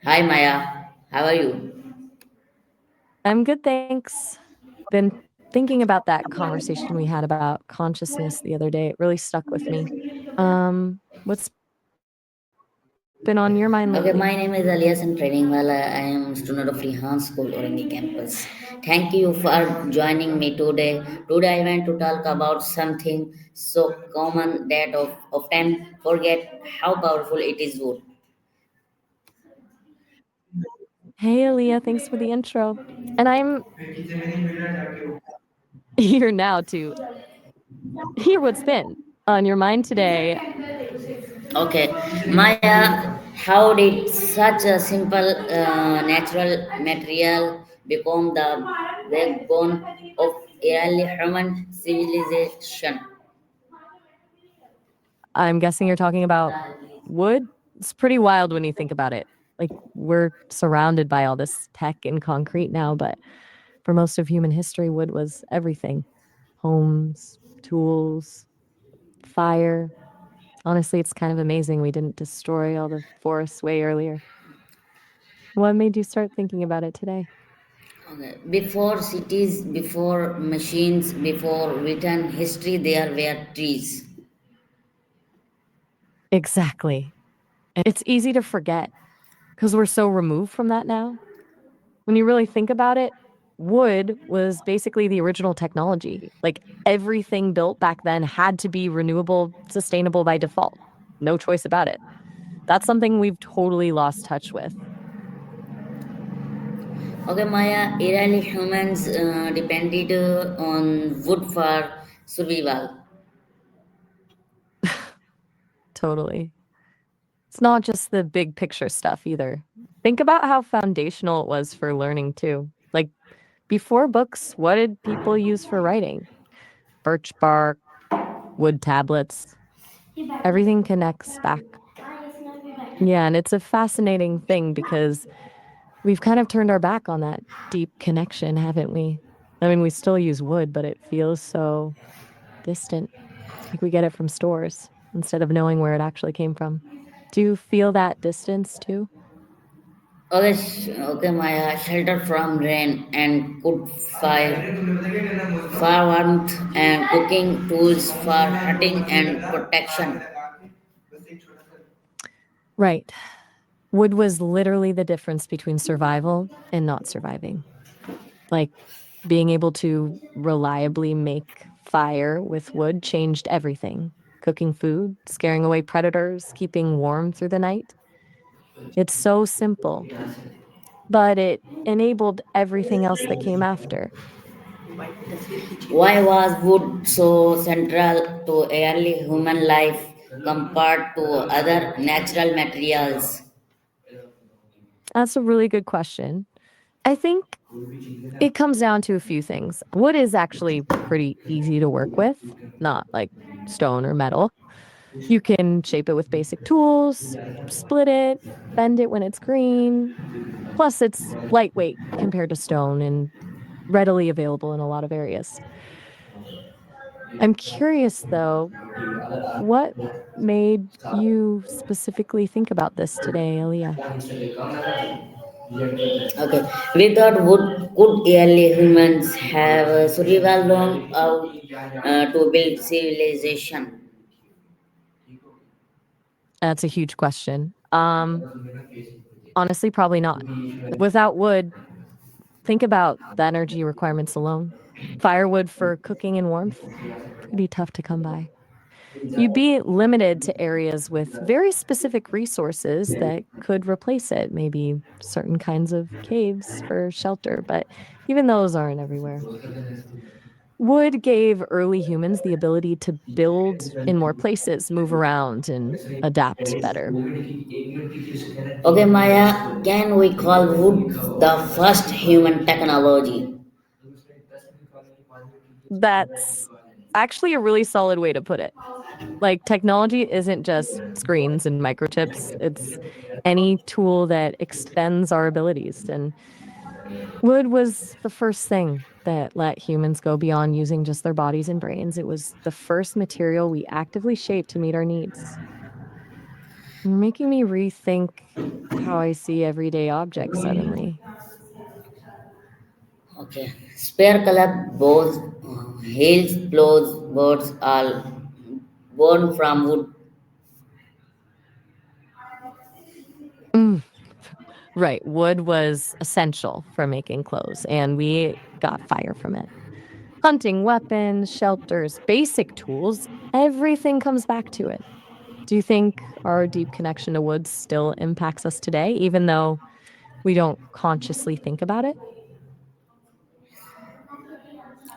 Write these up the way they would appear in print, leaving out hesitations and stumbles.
Hi Maya, how are you? I'm good, thanks. Been thinking about that conversation we had about consciousness the other day. It really stuck with me. What's been on your mind lately? Okay, my name is Alias and Trainingwala. I am student of Rehan School, Orangi campus. Thank you for joining me today. Today I want to talk about something so common that often forget how powerful it is wood. Hey, Aaliyah, thanks for the intro. And I'm here now to hear what's been on your mind today. Okay, Maya, how did such a simple natural material become the backbone of early human civilization? I'm guessing you're talking about wood. It's pretty wild when you think about it. Like, we're surrounded by all this tech and concrete now, but for most of human history, wood was everything: homes, tools, fire. Honestly, it's kind of amazing we didn't destroy all the forests way earlier. What made you start thinking about it today? Okay. Before cities, before machines, before written history, there were trees. Exactly. It's easy to forget because we're so removed from that now. When you really think about it, wood was basically the original technology. Like, everything built back then had to be renewable, sustainable by default. No choice about it. That's something we've totally lost touch with. Okay, Maya, early humans depended on wood for survival. Totally. It's not just the big picture stuff either. Think about how foundational it was for learning too. Like, before books, what did people use for writing? Birch bark, wood tablets. Everything connects back. Yeah, and it's a fascinating thing because we've kind of turned our back on that deep connection, haven't we? I mean, we still use wood, but it feels so distant. Like we get it from stores instead of knowing where it actually came from. Do you feel that distance too? Okay, okay, Maya, shelter from rain and good fire, for warmth and cooking tools for hunting and protection. Right. Wood was literally the difference between survival and not surviving. Like, being able to reliably make fire with wood changed everything. Cooking food, scaring away predators, keeping warm through the night. It's so simple, but it enabled everything else that came after. Why was wood so central to early human life compared to other natural materials? That's a really good question. I think it comes down to a few things. Wood is actually pretty easy to work with, not like stone or metal. You can shape it with basic tools, split it, bend it when it's green. Plus, it's lightweight compared to stone and readily available in a lot of areas. I'm curious though, what made you specifically think about this today, Aaliyah? Okay, we thought would could early humans have survival long out to build civilization? That's a huge question. Honestly, probably not. Without wood, think about the energy requirements alone. Firewood for cooking and warmth, pretty tough to come by. You'd be limited to areas with very specific resources that could replace it, maybe certain kinds of caves for shelter, but even those aren't everywhere. Wood gave early humans the ability to build in more places, move around, and adapt better. Okay, Maya, can we call wood the first human technology? That's actually a really solid way to put it. Like, technology isn't just screens and microchips, it's any tool that extends our abilities. And wood was the first thing that let humans go beyond using just their bodies and brains. It was the first material we actively shaped to meet our needs. You're making me rethink how I see everyday objects suddenly. Okay. Spare color bows, hails, blows, birds all born from wood. Mm, right. Wood was essential for making clothes, and we got fire from it. Hunting weapons, shelters, basic tools, everything comes back to it. Do you think our deep connection to wood still impacts us today, even though we don't consciously think about it?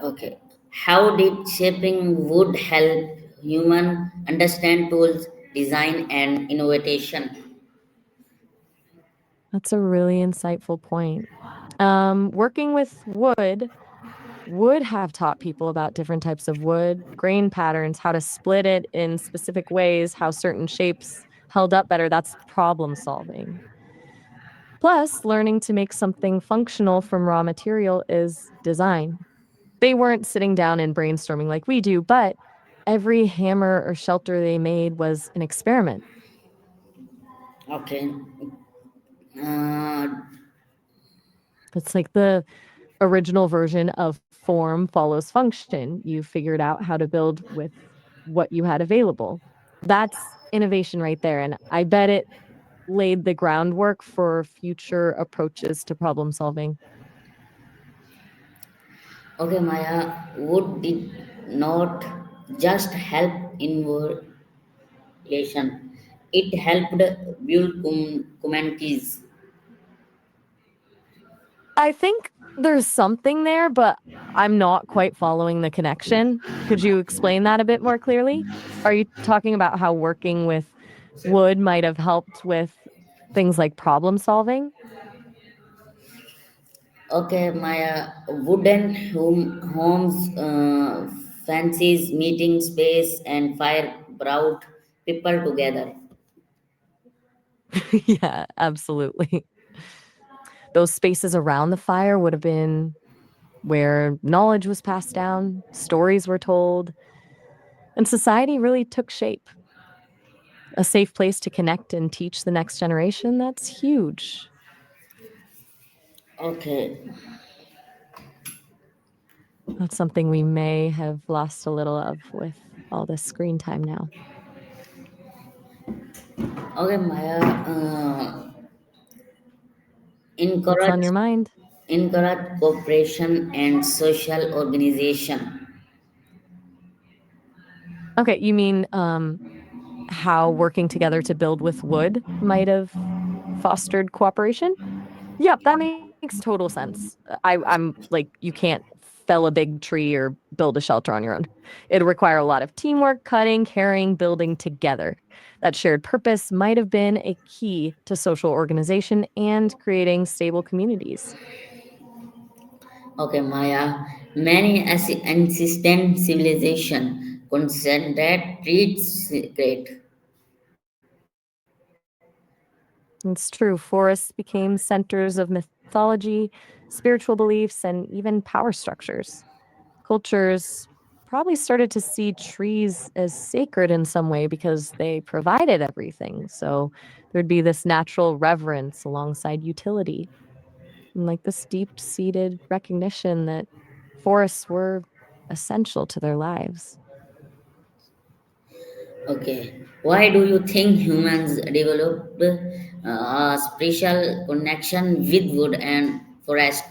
Okay. How did shaping wood help human understand tools, design, and innovation? That's a really insightful point. Working with wood would have taught people about different types of wood, grain patterns, how to split it in specific ways, how certain shapes held up better. That's problem solving. Plus, learning to make something functional from raw material is design. They weren't sitting down and brainstorming like we do, but every hammer or shelter they made was an experiment. Okay. Uh, It's like the original version of form follows function. You figured out how to build with what you had available. That's innovation right there. And I bet it laid the groundwork for future approaches to problem solving. okay, Maya, wood did not just help innovation, it helped build communities. I think there's something there, but I'm not quite following the connection. Could you explain that a bit more clearly? Are you talking about how working with wood might have helped with things like problem solving? Okay, Maya, wooden homes, fancies, meeting space, and fire brought people together. Yeah, absolutely. Those spaces around the fire would have been where knowledge was passed down, stories were told, and society really took shape. A safe place to connect and teach the next generation, that's huge. Okay, That's something we may have lost a little of with all this screen time now. okay, Maya, What's on encourage your mind? encourage cooperation and social organization. Okay, you mean how working together to build with wood might have fostered cooperation? Yep, that makes total sense. I'm like, you can't fell a big tree or build a shelter on your own. It'd require a lot of teamwork, cutting, carrying, building together. That shared purpose might have been a key to social organization and creating stable communities. Okay, Maya, many ancient civilization concentrate treats great. It's true. Forests became centers of mythology, spiritual beliefs, and even power structures. Cultures probably started to see trees as sacred in some way because they provided everything. So there'd be this natural reverence alongside utility, and like this deep seated recognition that forests were essential to their lives. Okay, why do you think humans developed a special connection with wood and forest?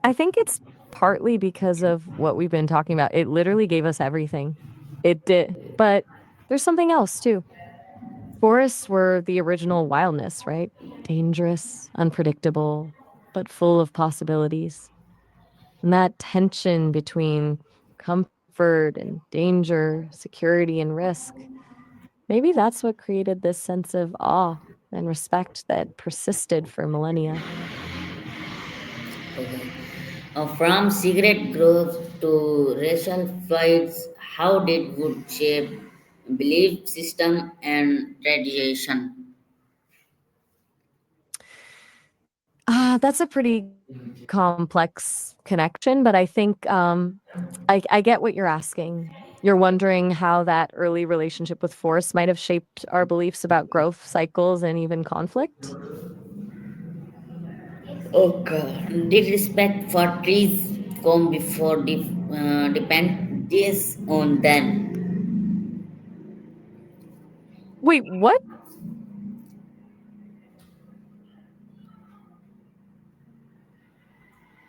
I think it's partly because of what we've been talking about. It literally gave us everything. It did. But there's something else too. Forests were the original wildness, right? Dangerous, unpredictable, but full of possibilities. And that tension between comfort and danger, security and risk, maybe that's what created this sense of awe and respect that persisted for millennia. Okay. From cigarette growth to racial fights, how did wood shape belief system and tradition? That's a pretty complex connection, but I think I get what you're asking. You're wondering how that early relationship with forests might have shaped our beliefs about growth cycles and even conflict? Okay. Did respect for trees come before dependence on them? Wait, what?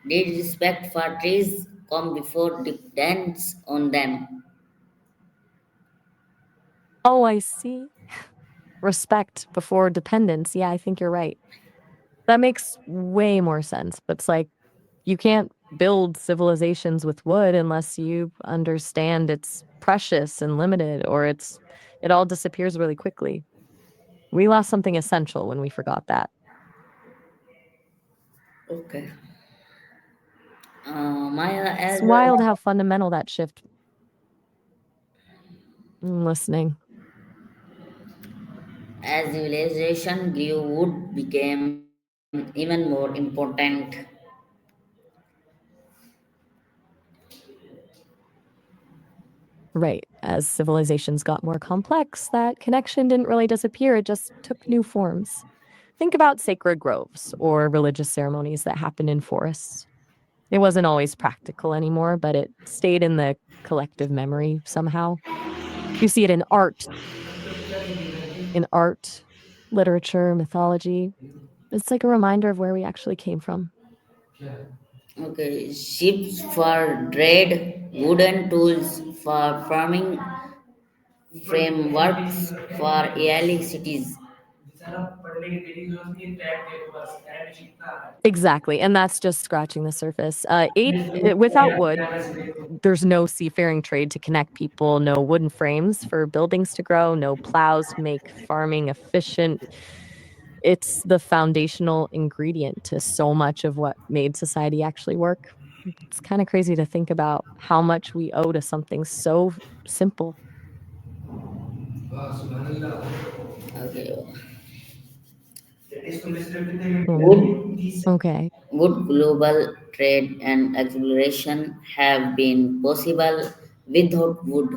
Did respect for trees come before dependence on them? Oh, I see. Respect before dependence. Yeah, I think you're right. That makes way more sense. But it's like you can't build civilizations with wood unless you understand it's precious and limited or it all disappears really quickly. We lost something essential when we forgot that. Okay. Maya, It's wild how fundamental that shift. I'm listening. as civilization grew, wood became even more important. Right. As civilizations got more complex, that connection didn't really disappear, it just took new forms. Think about sacred groves or religious ceremonies that happened in forests. It wasn't always practical anymore, but it stayed in the collective memory somehow. You see it in art, literature, mythology. It's like a reminder of where we actually came from. Okay, ships for trade, wooden tools for farming, frameworks for early cities. Exactly, and that's just scratching the surface. Without wood, there's no seafaring trade to connect people, no wooden frames for buildings to grow, no plows to make farming efficient. It's the foundational ingredient to so much of what made society actually work. It's kind of crazy to think about how much we owe to something so simple. Okay, Mm, would okay. would global trade and exploration have been possible without wood?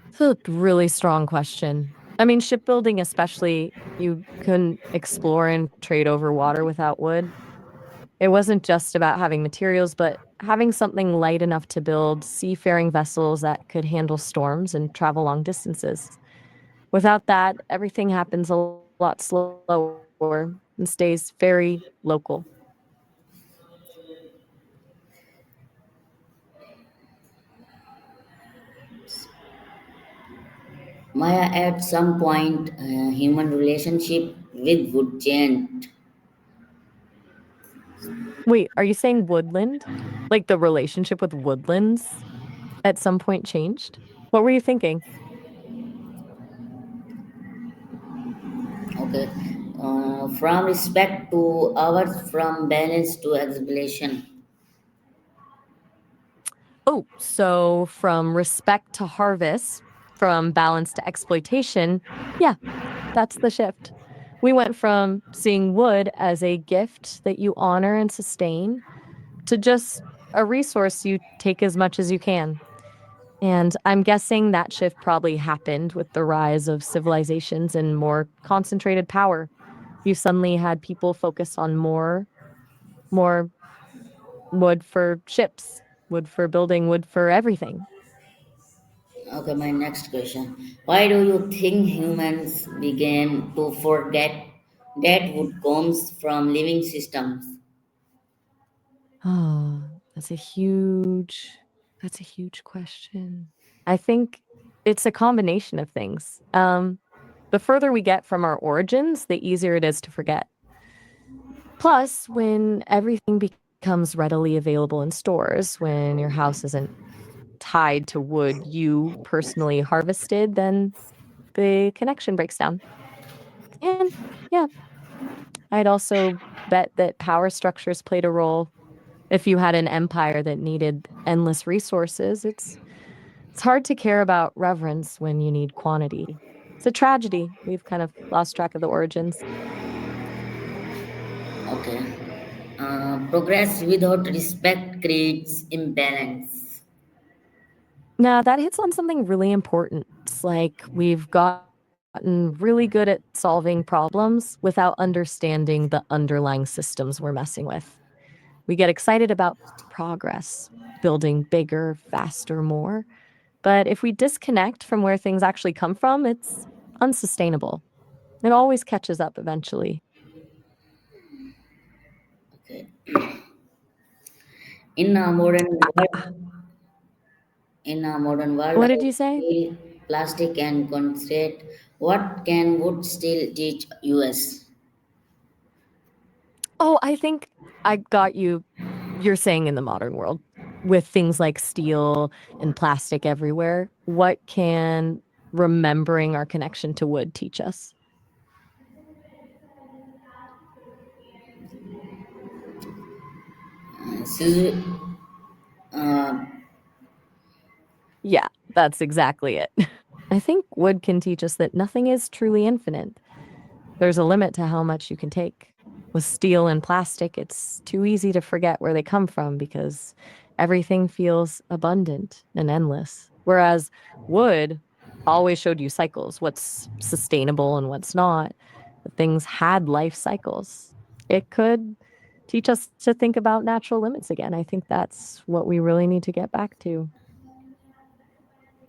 It's a really strong question. I mean, shipbuilding, especially, you couldn't explore and trade over water without wood. It wasn't just about having materials, but having something light enough to build seafaring vessels that could handle storms and travel long distances. Without that, everything happens a lot slower and stays very local. Maya, at some point, human relationship with wood changed. Wait, are you saying woodland? Like the relationship with woodlands at some point changed? What were you thinking? Okay, from respect to ours, from balance to exhibition. Oh, so from respect to harvest, from balance to exploitation, yeah, that's the shift. We went from seeing wood as a gift that you honor and sustain to just a resource you take as much as you can. And I'm guessing that shift probably happened with the rise of civilizations and more concentrated power. You suddenly had people focus on more wood for ships, wood for building, wood for everything. Okay, my next question. Why do you think humans began to forget that wood comes from living systems? Oh, that's a huge question. I think it's a combination of things. The further we get from our origins, the easier it is to forget. Plus, when everything becomes readily available in stores, when your house isn't tied to wood you personally harvested, then the connection breaks down. And yeah, I'd also bet that power structures played a role. If you had an empire that needed endless resources, it's hard to care about reverence when you need quantity. It's a tragedy. We've kind of lost track of the origins. Okay. Progress without respect creates imbalance. Now, that hits on something really important. It's like we've gotten really good at solving problems without understanding the underlying systems we're messing with. We get excited about progress, building bigger, faster, more. But if we disconnect from where things actually come from, it's unsustainable. It always catches up eventually. Okay. In a modern Ah, world, in a modern world what of did you say? steel, plastic, and concrete, what can wood still teach us? Oh, I think I got you. You're saying in the modern world with things like steel and plastic everywhere, what can remembering our connection to wood teach us? So, uh, Yeah, that's exactly it. I think wood can teach us that nothing is truly infinite. There's a limit to how much you can take. With steel and plastic, it's too easy to forget where they come from because everything feels abundant and endless. Whereas wood always showed you cycles, what's sustainable and what's not. But things had life cycles. It could teach us to think about natural limits again. I think that's what we really need to get back to.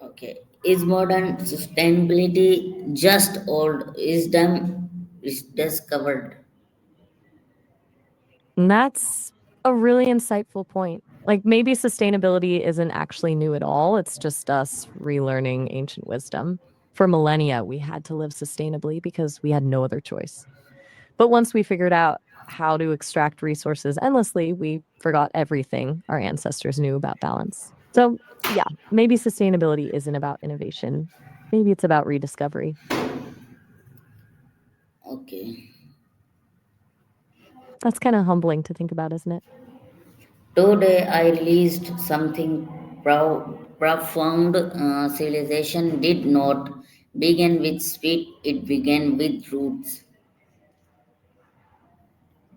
okay. Is modern sustainability just old wisdom is discovered? And that's a really insightful point. Like maybe sustainability isn't actually new at all. It's just us relearning ancient wisdom. For millennia, we had to live sustainably because we had no other choice. But once we figured out how to extract resources endlessly, we forgot everything our ancestors knew about balance. So, yeah, maybe sustainability isn't about innovation. Maybe it's about rediscovery. Okay. That's kind of humbling to think about, isn't it? Today I released something profound. Civilization did not begin with speed, it began with roots.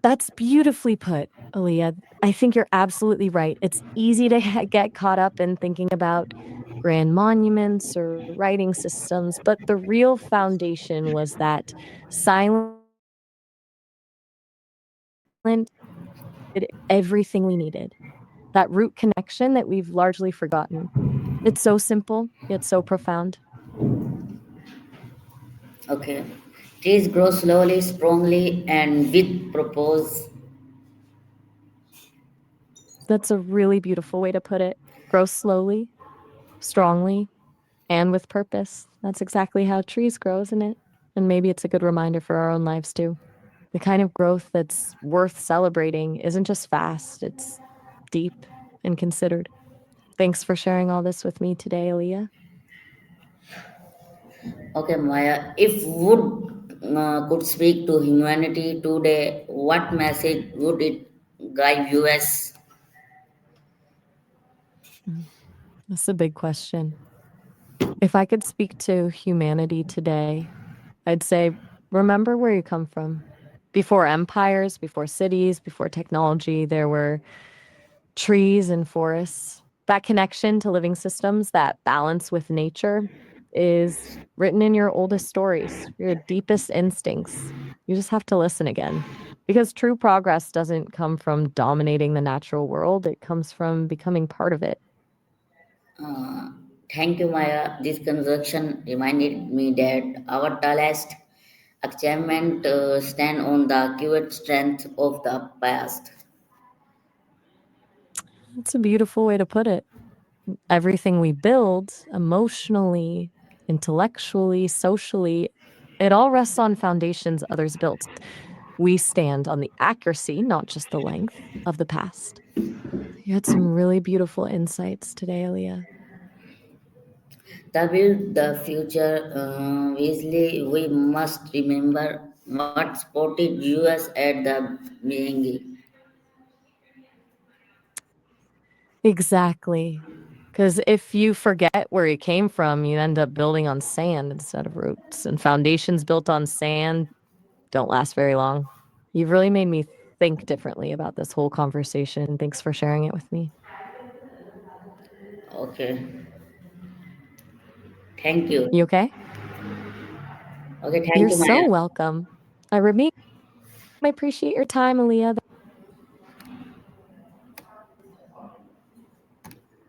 That's beautifully put, Aaliyah. I think you're absolutely right. It's easy to get caught up in thinking about grand monuments or writing systems, but the real foundation was that silent did everything we needed. That root connection that we've largely forgotten. It's so simple, yet so profound. Okay. Trees grow slowly, strongly, and with purpose. That's a really beautiful way to put it. Grow slowly, strongly, and with purpose. That's exactly how trees grow, isn't it? And maybe it's a good reminder for our own lives too. The kind of growth that's worth celebrating isn't just fast, it's deep and considered. Thanks for sharing all this with me today, Aaliyah. Okay, Maya. If wood could speak to humanity today, what message would it guide us? Mm, That's a big question. If I could speak to humanity today, I'd say remember where you come from. Before empires, before cities, before technology, there were trees and forests. That connection to living systems, that balance with nature is written in your oldest stories, your deepest instincts. You just have to listen again. Because true progress doesn't come from dominating the natural world, it comes from becoming part of it. Uh, Thank you, Maya. This conversation reminded me that our tallest achievement stand on the quiet strength of the past. That's a beautiful way to put it. Everything we build, emotionally, intellectually, socially, it all rests on foundations others built. We stand on the accuracy, not just the length, of the past. You had some really beautiful insights today, Aaliyah. To build the future wisely, we must remember what supported us at the beginning. Exactly. Because if you forget where you came from, you end up building on sand instead of roots. And foundations built on sand don't last very long. You've really made me think differently about this whole conversation. Thanks for sharing it with me. Okay. Thank you. You okay? Okay, thank You're you, so Maya. welcome. I appreciate your time, Aaliyah.